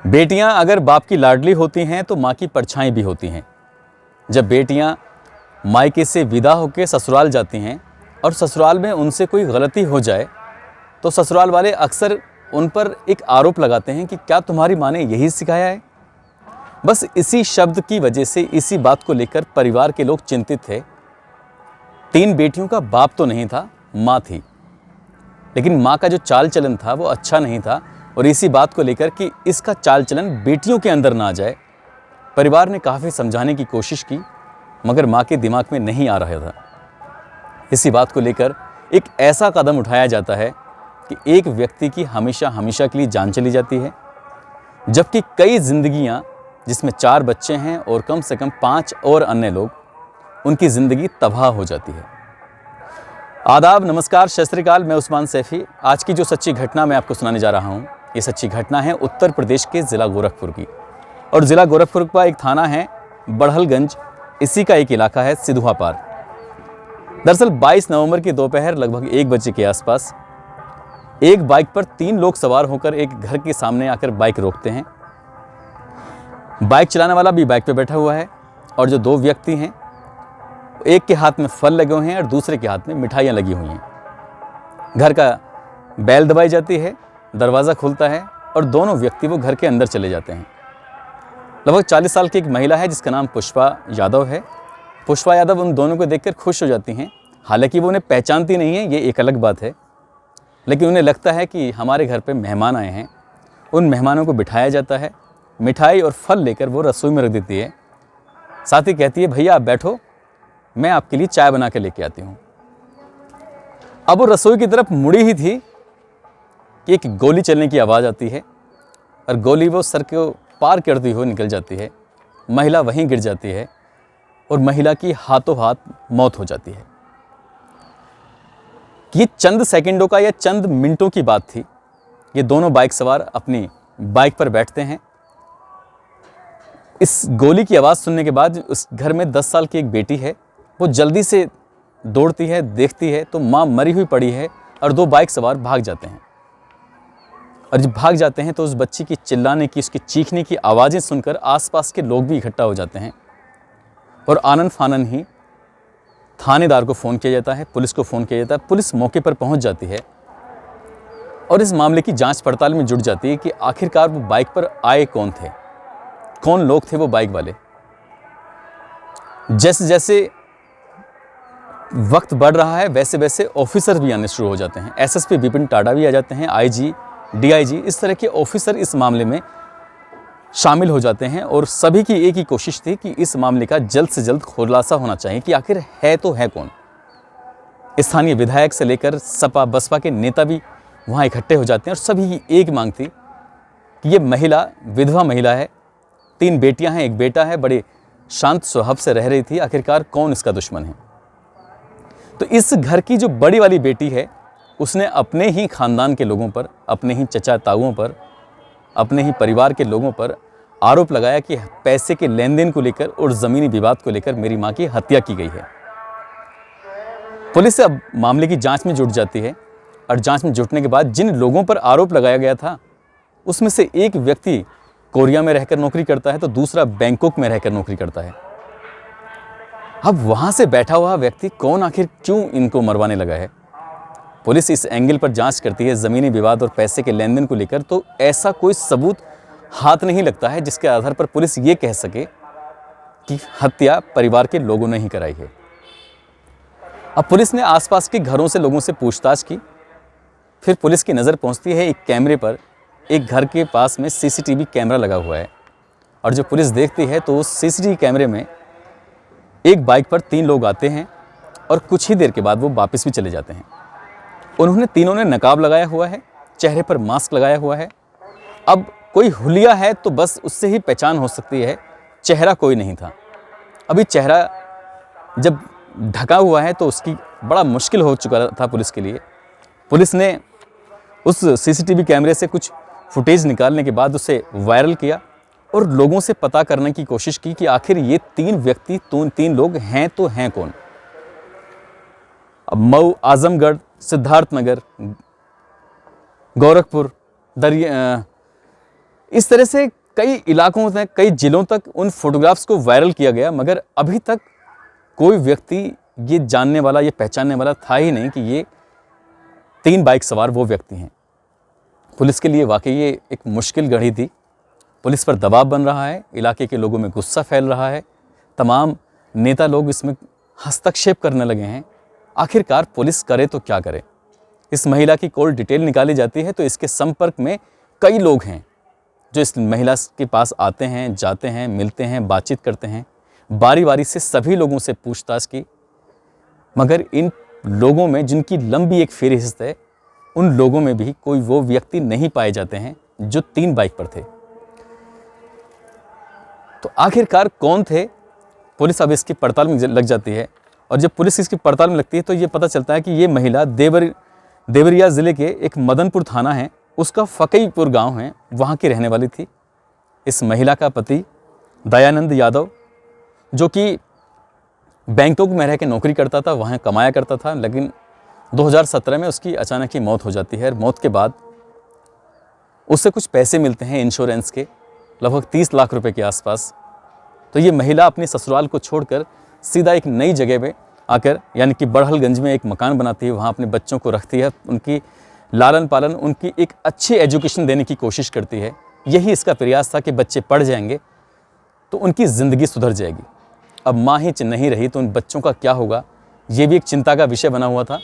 बेटियां अगर बाप की लाडली होती हैं तो माँ की परछाई भी होती हैं। जब बेटियां मायके से विदा होकर ससुराल जाती हैं और ससुराल में उनसे कोई गलती हो जाए तो ससुराल वाले अक्सर उन पर एक आरोप लगाते हैं कि क्या तुम्हारी माँ ने यही सिखाया है। बस इसी शब्द की वजह से, इसी बात को लेकर परिवार के लोग चिंतित थे। 3 बेटियों का बाप तो नहीं था, माँ थी, लेकिन माँ का जो चाल चलन था वो अच्छा नहीं था। और इसी बात को लेकर कि इसका चाल चलन बेटियों के अंदर ना आ जाए, परिवार ने काफ़ी समझाने की कोशिश की, मगर माँ के दिमाग में नहीं आ रहा था। इसी बात को लेकर एक ऐसा कदम उठाया जाता है कि एक व्यक्ति की हमेशा हमेशा के लिए जान चली जाती है, जबकि कई जिंदगियां, जिसमें 4 बच्चे हैं और कम से कम 5 और अन्य लोग, उनकी ज़िंदगी तबाह हो जाती है। आदाब, नमस्कार, सत श्री अकाल। मैं उस्मान सैफ़ी। आज की जो सच्ची घटना मैं आपको सुनाने जा रहा हूँ, ये सच्ची घटना है उत्तर प्रदेश के ज़िला गोरखपुर की। और ज़िला गोरखपुर का एक थाना है बड़हलगंज, इसी का एक इलाका है सिधुआ पार। दरअसल 22 नवंबर की दोपहर लगभग 1 बजे के आसपास एक बाइक पर 3 लोग सवार होकर एक घर के सामने आकर बाइक रोकते हैं। बाइक चलाने वाला भी बाइक पे बैठा हुआ है और जो 2 व्यक्ति हैं, एक के हाथ में फल लगे हुए हैं और दूसरे के हाथ में मिठाइयाँ लगी हुई हैं। घर का बैल दबाई जाती है, दरवाज़ा खुलता है और दोनों व्यक्ति वो घर के अंदर चले जाते हैं। लगभग 40 साल की एक महिला है जिसका नाम पुष्पा यादव है। पुष्पा यादव उन दोनों को देखकर खुश हो जाती हैं। हालांकि वो उन्हें पहचानती नहीं है, ये एक अलग बात है, लेकिन उन्हें लगता है कि हमारे घर पे मेहमान आए हैं। उन मेहमानों को बिठाया जाता है, मिठाई और फल लेकर वो रसोई में रख देती है। साथ ही कहती है, भैया आप बैठो, मैं आपके लिए चाय बना के लेके आती हूँ। अब वो रसोई की तरफ मुड़ी ही थी कि एक गोली चलने की आवाज़ आती है और गोली वो सर को पार करती हुई निकल जाती है। महिला वहीं गिर जाती है और महिला की हाथों हाथ मौत हो जाती है। ये चंद सेकंडों का या चंद मिनटों की बात थी। ये दोनों बाइक सवार अपनी बाइक पर बैठते हैं। इस गोली की आवाज़ सुनने के बाद उस घर में 10 साल की एक बेटी है, वो जल्दी से दौड़ती है, देखती है तो माँ मरी हुई पड़ी है और 2 बाइक सवार भाग जाते हैं। और जब भाग जाते हैं तो उस बच्ची की चिल्लाने की, उसकी चीखने की आवाज़ें सुनकर आसपास के लोग भी इकट्ठा हो जाते हैं और आनन फानन ही थानेदार को फ़ोन किया जाता है, पुलिस को फ़ोन किया जाता है। पुलिस मौके पर पहुंच जाती है और इस मामले की जांच पड़ताल में जुट जाती है कि आखिरकार वो बाइक पर आए कौन थे, कौन लोग थे वो बाइक वाले। जैसे जैसे वक्त बढ़ रहा है वैसे वैसे ऑफिसर भी आने शुरू हो जाते हैं। एसएसपी विपिन टाडा भी आ जाते हैं, आईजी, डीआईजी, इस तरह के ऑफिसर इस मामले में शामिल हो जाते हैं। और सभी की एक ही कोशिश थी कि इस मामले का जल्द से जल्द खुलासा होना चाहिए कि आखिर है तो है कौन। स्थानीय विधायक से लेकर सपा बसपा के नेता भी वहाँ इकट्ठे हो जाते हैं और सभी की एक मांग थी कि ये महिला विधवा महिला है, 3 बेटियां हैं, 1 बेटा है, बड़े शांत स्वभाव से रह रही थी, आखिरकार कौन इसका दुश्मन है। तो इस घर की जो बड़ी वाली बेटी है, उसने अपने ही खानदान के लोगों पर, अपने ही चचा ताऊओं पर, अपने ही परिवार के लोगों पर आरोप लगाया कि पैसे के लेन देन को लेकर और ज़मीनी विवाद को लेकर मेरी माँ की हत्या की गई है। पुलिस अब मामले की जांच में जुट जाती है और जांच में जुटने के बाद जिन लोगों पर आरोप लगाया गया था, उसमें से एक व्यक्ति कोरिया में रहकर नौकरी करता है तो दूसरा बैंकॉक में रहकर नौकरी करता है। अब वहाँ से बैठा हुआ व्यक्ति कौन, आखिर क्यों इनको मरवाने लगा है। पुलिस इस एंगल पर जांच करती है ज़मीनी विवाद और पैसे के लेन देन को लेकर, तो ऐसा कोई सबूत हाथ नहीं लगता है जिसके आधार पर पुलिस ये कह सके कि हत्या परिवार के लोगों ने ही कराई है। अब पुलिस ने आसपास के घरों से लोगों से पूछताछ की। फिर पुलिस की नज़र पहुंचती है एक कैमरे पर। एक घर के पास में सीसीटीवी कैमरा लगा हुआ है और जो पुलिस देखती है तो उस सीसीटीवी कैमरे में एक बाइक पर 3 लोग आते हैं और कुछ ही देर के बाद वो वापस भी चले जाते हैं। उन्होंने तीनों ने नकाब लगाया हुआ है, चेहरे पर मास्क लगाया हुआ है। अब कोई हुलिया है तो बस उससे ही पहचान हो सकती है, चेहरा कोई नहीं था। अभी चेहरा जब ढका हुआ है तो उसकी बड़ा मुश्किल हो चुका था पुलिस के लिए। पुलिस ने उस सीसीटीवी कैमरे से कुछ फुटेज निकालने के बाद उसे वायरल किया और लोगों से पता करने की कोशिश की कि आखिर ये 3 व्यक्ति, 3 लोग हैं तो हैं कौन। अब मऊ, आजमगढ़, सिद्धार्थनगर, गोरखपुर, इस तरह से कई इलाकों तक, कई जिलों तक उन फोटोग्राफ्स को वायरल किया गया, मगर अभी तक कोई व्यक्ति ये जानने वाला, ये पहचानने वाला था ही नहीं कि ये 3 बाइक सवार वो व्यक्ति हैं। पुलिस के लिए वाकई ये एक मुश्किल घड़ी थी। पुलिस पर दबाव बन रहा है, इलाके के लोगों में गुस्सा फैल रहा है, तमाम नेता लोग इसमें हस्तक्षेप करने लगे हैं। आखिरकार पुलिस करे तो क्या करे? इस महिला की कॉल डिटेल निकाली जाती है तो इसके संपर्क में कई लोग हैं जो इस महिला के पास आते हैं, जाते हैं, मिलते हैं, बातचीत करते हैं। बारी बारी से सभी लोगों से पूछताछ की, मगर इन लोगों में जिनकी लंबी एक फहरिस्त है, उन लोगों में भी कोई वो व्यक्ति नहीं पाए जाते हैं जो 3 बाइक पर थे। तो आखिरकार कौन थे? पुलिस अब इसकी पड़ताल में लग जाती है, और जब पुलिस इसकी पड़ताल में लगती है तो ये पता चलता है कि ये महिला देवरिया ज़िले के एक मदनपुर थाना है, उसका फकीपुर गांव है, वहाँ की रहने वाली थी। इस महिला का पति दयानंद यादव, जो कि बैंकॉक में रह के नौकरी करता था, वहाँ कमाया करता था, लेकिन 2017 में उसकी अचानक ही मौत हो जाती है। मौत के बाद उससे कुछ पैसे मिलते हैं इंश्योरेंस के, लगभग 30 लाख रुपए के आसपास। तो ये महिला अपने ससुराल को छोड़कर सीधा एक नई जगह पे आकर, यानी कि बड़हलगंज में एक मकान बनाती है, वहाँ अपने बच्चों को रखती है, उनकी लालन पालन, उनकी एक अच्छी एजुकेशन देने की कोशिश करती है। यही इसका प्रयास था कि बच्चे पढ़ जाएंगे तो उनकी ज़िंदगी सुधर जाएगी। अब माँ ही नहीं रही तो उन बच्चों का क्या होगा, ये भी एक चिंता का विषय बना हुआ था।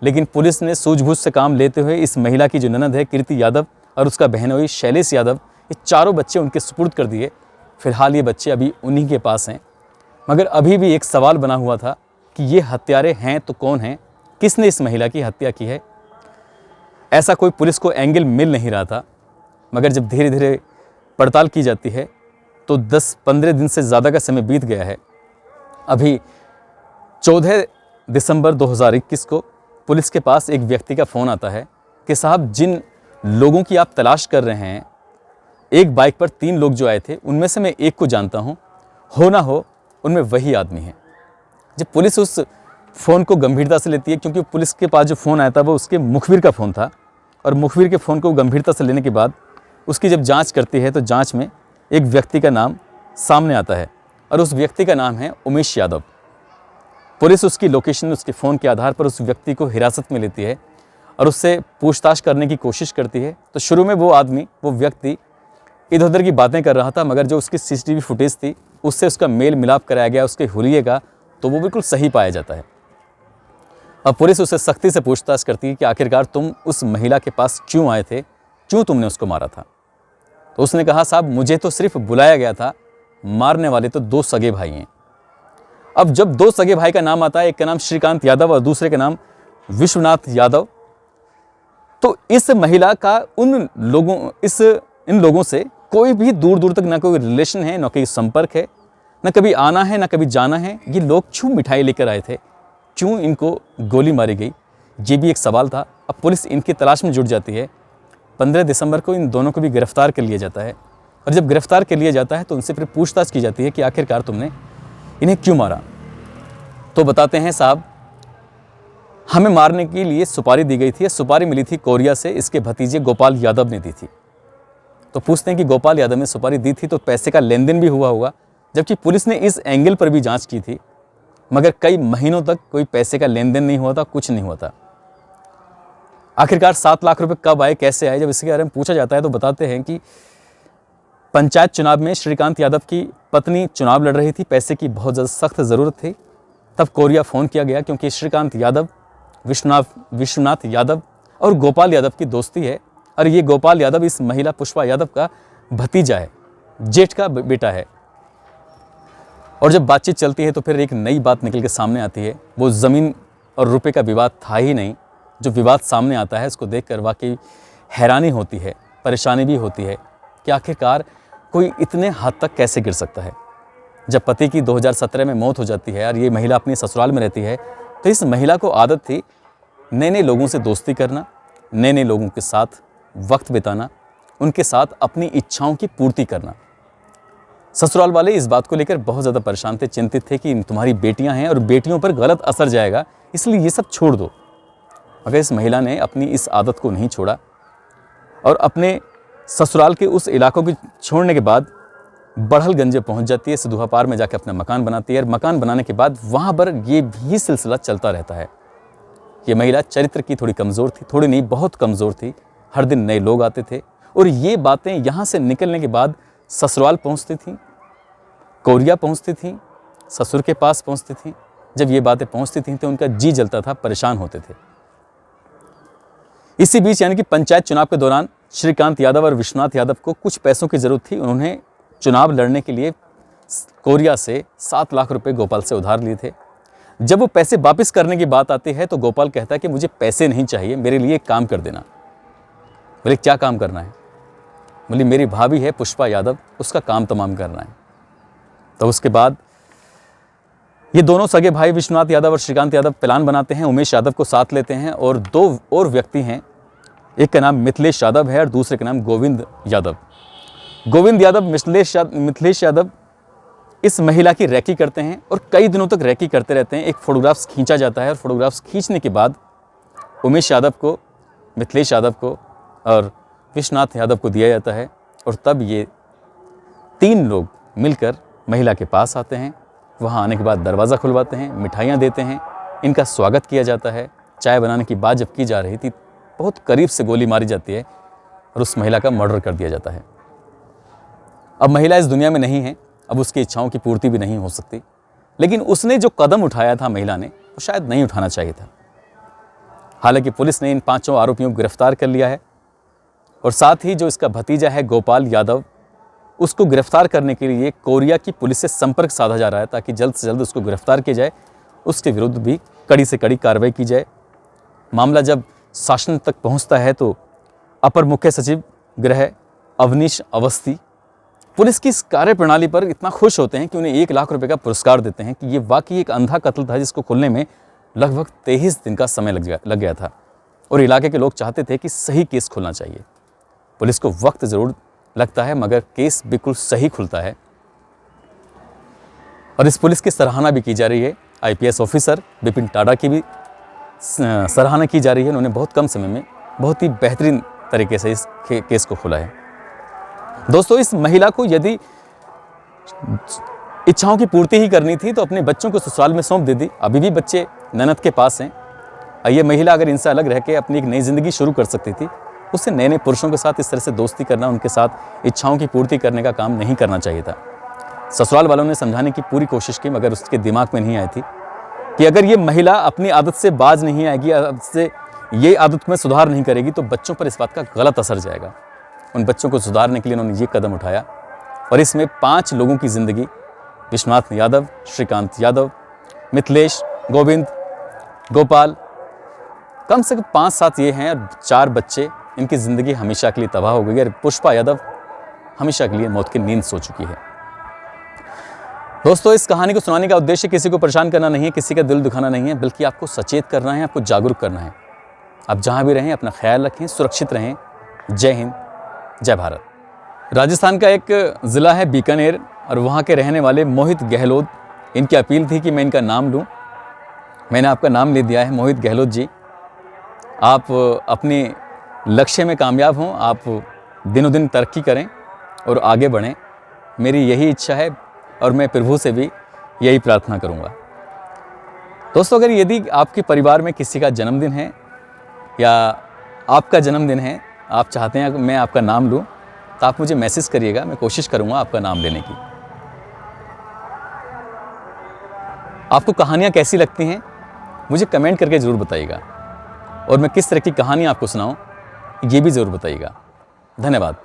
लेकिन पुलिस ने सूझबूझ से काम लेते हुए इस महिला की जो ननद है कीर्ति यादव और उसका बहनोई शैलेश यादव, ये चारों बच्चे उनके सुपुर्द कर दिए। फिलहाल ये बच्चे अभी उन्हीं के पास हैं, मगर अभी भी एक सवाल बना हुआ था कि ये हत्यारे हैं तो कौन हैं, किसने इस महिला की हत्या की है? ऐसा कोई पुलिस को एंगल मिल नहीं रहा था। मगर जब धीरे धीरे पड़ताल की जाती है तो 10-15 दिन से ज़्यादा का समय बीत गया है। अभी 14 दिसंबर 2021 को पुलिस के पास एक व्यक्ति का फ़ोन आता है कि साहब, जिन लोगों की आप तलाश कर रहे हैं, एक बाइक पर 3 लोग जो आए थे, उनमें से मैं एक को जानता हूँ, हो ना हो उनमें वही आदमी है। जब पुलिस उस फ़ोन को गंभीरता से लेती है, क्योंकि पुलिस के पास जो फ़ोन आया था वो उसके मुखबिर का फ़ोन था, और मुखबिर के फ़ोन को गंभीरता से लेने के बाद उसकी जब जांच करती है तो जांच में एक व्यक्ति का नाम सामने आता है, और उस व्यक्ति का नाम है उमेश यादव। पुलिस उसकी लोकेशन, उसके फ़ोन के आधार पर उस व्यक्ति को हिरासत में लेती है और उससे पूछताछ करने की कोशिश करती है। तो शुरू में वो व्यक्ति इधर उधर की बातें कर रहा था, मगर जो उसकी CCTV फुटेज थी उससे उसका मेल मिलाप कराया गया, उसके हुलिये का, तो वो बिल्कुल सही पाया जाता है। अब पुलिस उससे सख्ती से पूछताछ करती है कि आखिरकार तुम उस महिला के पास क्यों आए थे, क्यों तुमने उसको मारा था? तो उसने कहा, साहब मुझे तो सिर्फ बुलाया गया था, मारने वाले तो 2 सगे भाई हैं। अब जब 2 सगे भाई का नाम आता है, एक का नाम श्रीकांत यादव और दूसरे का नाम विश्वनाथ यादव, तो इस महिला का इन लोगों से कोई भी दूर दूर तक ना कोई रिलेशन है, ना कोई संपर्क है, ना कभी आना है, ना कभी जाना है। ये लोग क्यों मिठाई लेकर आए थे, क्यों इनको गोली मारी गई, ये भी एक सवाल था। अब पुलिस इनकी तलाश में जुट जाती है। 15 दिसंबर को इन दोनों को भी गिरफ्तार कर लिया जाता है, और जब गिरफ्तार कर लिया जाता है तो उनसे फिर पूछताछ की जाती है कि आखिरकार तुमने इन्हें क्यों मारा? तो बताते हैं, साहब हमें मारने के लिए सुपारी दी गई थी, सुपारी मिली थी कोरिया से, इसके भतीजे गोपाल यादव ने दी थी। तो पूछते हैं कि गोपाल यादव ने सुपारी दी थी तो पैसे का लेन देन भी हुआ होगा, जबकि पुलिस ने इस एंगल पर भी जांच की थी, मगर कई महीनों तक कोई पैसे का लेन देन नहीं हुआ था, कुछ नहीं हुआ था। आखिरकार 7 लाख रुपए कब आए, कैसे आए, जब इसके बारे में पूछा जाता है तो बताते हैं कि पंचायत चुनाव में श्रीकांत यादव की पत्नी चुनाव लड़ रही थी, पैसे की बहुत ज़्यादा सख्त ज़रूरत थी, तब कोरिया फ़ोन किया गया, क्योंकि श्रीकांत यादव, विश्वनाथ यादव और गोपाल यादव की दोस्ती है, और ये गोपाल यादव इस महिला पुष्पा यादव का भतीजा है, जेठ का बेटा है। और जब बातचीत चलती है तो फिर एक नई बात निकल के सामने आती है। वो ज़मीन और रुपए का विवाद था ही नहीं, जो विवाद सामने आता है उसको देखकर वाकई हैरानी होती है, परेशानी भी होती है कि आखिरकार कोई इतने हद तक कैसे गिर सकता है। जब पति की 2017 में मौत हो जाती है और ये महिला अपनी ससुराल में रहती है, तो इस महिला को आदत थी नए नए लोगों से दोस्ती करना, नए नए लोगों के साथ वक्त बिताना, उनके साथ अपनी इच्छाओं की पूर्ति करना। ससुराल वाले इस बात को लेकर बहुत ज़्यादा परेशान थे, चिंतित थे कि तुम्हारी बेटियां हैं और बेटियों पर गलत असर जाएगा, इसलिए ये सब छोड़ दो। मगर इस महिला ने अपनी इस आदत को नहीं छोड़ा और अपने ससुराल के उस इलाकों को छोड़ने के बाद बढ़लगंज पहुंच जाती है, सिधुआ पार में जाके अपना मकान बनाती है और मकान बनाने के बाद वहाँ पर ये भी सिलसिला चलता रहता है। ये महिला चरित्र की थोड़ी कमज़ोर थी, थोड़ी नहीं बहुत कमज़ोर थी। हर दिन नए लोग आते थे और ये बातें यहाँ से निकलने के बाद ससुराल पहुँचती थी, कोरिया पहुँचती थी, ससुर के पास पहुँचती थी। जब ये बातें पहुँचती थी तो उनका जी जलता था, परेशान होते थे। इसी बीच यानी कि पंचायत चुनाव के दौरान श्रीकांत यादव और विश्वनाथ यादव को कुछ पैसों की ज़रूरत थी। उन्होंने चुनाव लड़ने के लिए कोरिया से 7 लाख रुपए गोपाल से उधार लिए थे। जब वो पैसे वापस करने की बात आती है तो गोपाल कहता है कि मुझे पैसे नहीं चाहिए, मेरे लिए एक काम कर देना। बोले क्या काम करना है? बोली मेरी भाभी है पुष्पा यादव, उसका काम तमाम करना है। तो उसके बाद ये दोनों सगे भाई विश्वनाथ यादव और श्रीकांत यादव प्लान बनाते हैं, उमेश यादव को साथ लेते हैं और 2 और व्यक्ति हैं, एक का नाम मिथिलेश यादव है और दूसरे का नाम गोविंद यादव। गोविंद यादव मिथिलेश यादव इस महिला की रैकी करते हैं और कई दिनों तक रैकी करते रहते हैं। एक फोटोग्राफ्स खींचा जाता है और फोटोग्राफ्स खींचने के बाद उमेश यादव को, मिथिलेश यादव को और विश्वनाथ यादव को दिया जाता है और तब ये 3 लोग मिलकर महिला के पास आते हैं। वहाँ आने के बाद दरवाज़ा खुलवाते हैं, मिठाइयाँ देते हैं, इनका स्वागत किया जाता है। चाय बनाने की बात जब की जा रही थी बहुत करीब से गोली मारी जाती है और उस महिला का मर्डर कर दिया जाता है। अब महिला इस दुनिया में नहीं है, अब उसकी इच्छाओं की पूर्ति भी नहीं हो सकती, लेकिन उसने जो कदम उठाया था महिला ने, वो शायद नहीं उठाना चाहिए था। हालांकि पुलिस ने इन 5 आरोपियों को गिरफ्तार कर लिया है और साथ ही जो इसका भतीजा है गोपाल यादव, उसको गिरफ्तार करने के लिए कोरिया की पुलिस से संपर्क साधा जा रहा है ताकि जल्द से जल्द उसको गिरफ्तार किया जाए, उसके विरुद्ध भी कड़ी से कड़ी कार्रवाई की जाए। मामला जब शासन तक पहुंचता है तो अपर मुख्य सचिव गृह अवनीश अवस्थी पुलिस की इस कार्यप्रणाली पर इतना खुश होते हैं कि उन्हें 1 लाख रुपए का पुरस्कार देते हैं कि ये वाकई एक अंधा कत्ल था जिसको खुलने में लगभग 23 दिन का समय लग गया था और इलाके के लोग चाहते थे कि सही केस खुलना चाहिए। पुलिस को वक्त ज़रूर लगता है मगर केस बिल्कुल सही खुलता है और इस पुलिस की सराहना भी की जा रही है। IPS ऑफिसर विपिन टाडा की भी सराहना की जा रही है। उन्होंने बहुत कम समय में बहुत ही बेहतरीन तरीके से इस केस को खुला है। दोस्तों, इस महिला को यदि इच्छाओं की पूर्ति ही करनी थी तो अपने बच्चों को ससुराल में सौंप देती। अभी भी बच्चे ननद के पास हैं। ये महिला अगर इनसे अलग रह के अपनी एक नई ज़िंदगी शुरू कर सकती थी। उससे नए नए पुरुषों के साथ इस तरह से दोस्ती करना, उनके साथ इच्छाओं की पूर्ति करने का काम नहीं करना चाहिए था। ससुराल वालों ने समझाने की पूरी कोशिश की मगर उसके दिमाग में नहीं आई थी कि अगर ये महिला अपनी आदत से बाज नहीं आएगी, ये आदत में सुधार नहीं करेगी तो बच्चों पर इस बात का गलत असर जाएगा। उन बच्चों को सुधारने के लिए उन्होंने ये कदम उठाया और इसमें 5 लोगों की ज़िंदगी, विश्वनाथ यादव, श्रीकांत यादव, मिथिलेश, गोविंद, गोपाल, कम से कम 5-7 ये हैं और 4 बच्चे, इनकी ज़िंदगी हमेशा के लिए तबाह हो गई और पुष्पा यादव हमेशा के लिए मौत की नींद सो चुकी है। दोस्तों, इस कहानी को सुनाने का उद्देश्य किसी को परेशान करना नहीं है, किसी का दिल दुखाना नहीं है, बल्कि आपको सचेत करना है, आपको जागरूक करना है। आप जहाँ भी रहें अपना ख्याल रखें, सुरक्षित रहें। जय हिंद, जय भारत। राजस्थान का एक ज़िला है बीकानेर और वहाँ के रहने वाले मोहित गहलोत, इनकी अपील थी कि मैं इनका नाम लूँ। मैंने आपका नाम ले दिया है मोहित गहलोत जी। आप अपने लक्ष्य में कामयाब हों, आप दिनों दिन तरक्की करें और आगे बढ़ें। मेरी यही इच्छा है और मैं प्रभु से भी यही प्रार्थना करूँगा। दोस्तों, अगर यदि आपके परिवार में किसी का जन्मदिन है या आपका जन्मदिन है, आप चाहते हैं कि मैं आपका नाम लूँ, तो आप मुझे मैसेज करिएगा, मैं कोशिश करूँगा आपका नाम लेने की। आपको कहानियाँ कैसी लगती हैं मुझे कमेंट करके ज़रूर बताइएगा और मैं किस तरह की कहानी आपको सुनाऊँ ये भी ज़रूर बताइएगा। धन्यवाद।